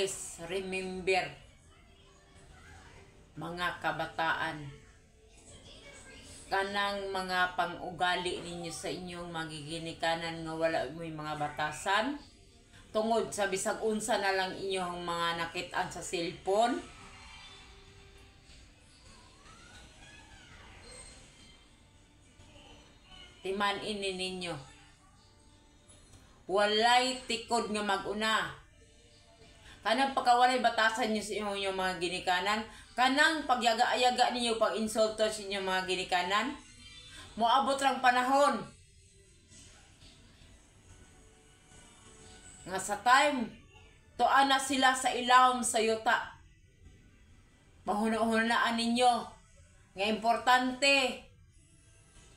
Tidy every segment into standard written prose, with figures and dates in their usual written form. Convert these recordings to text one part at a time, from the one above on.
always remember, mga kabataan, kanang mga pang-ugali ninyo sa inyong magiginikanan nga wala mo'y mga batasan, tungod sa bisag unsa na lang inyong mga nakit-an sa cellphone. Timan ini ninyo, walay tikod nga maguna. Kanang pagkawalay batasan nyo sa inyong mga ginikanan, kanang pagyaga-ayaga ninyo, pag-insulto sa inyong mga ginikanan, moabot lang panahon nga sa time tuan na sila sa ilawom sa yuta. Mahuna-hunaan ninyo nga importante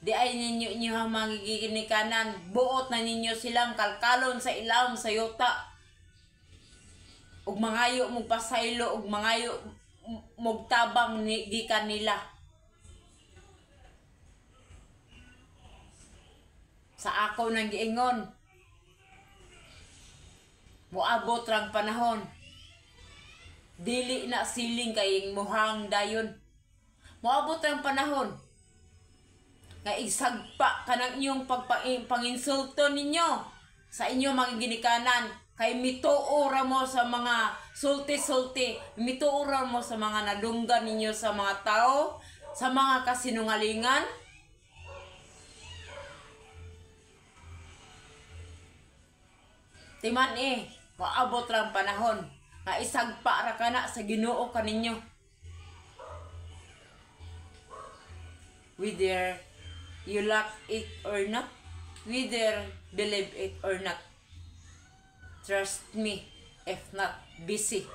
di ay ninyo inyong mga ginikanan, buot na ninyo silang kalkalon sa ilawom sa yuta, ug mangayo mong pasaylo, ug mangayo mong tabang gikan nila. Sa ako nang giingon, moabot rang panahon, dili na siling kay muhang dayon. Moabot rang panahon nga isagpa kanang inyong panginsulto ninyo sa inyong mga ginikanan, kay mituora mo sa mga sulti-sulti, mituora mo sa mga nadunggan ninyo sa mga tao, sa mga kasinungalingan. Timan maabot lang panahon nga isagpa ra kana sa Ginoo kaninyo. Whether you like it or not, whether believe it or not, trust me, if not, busy.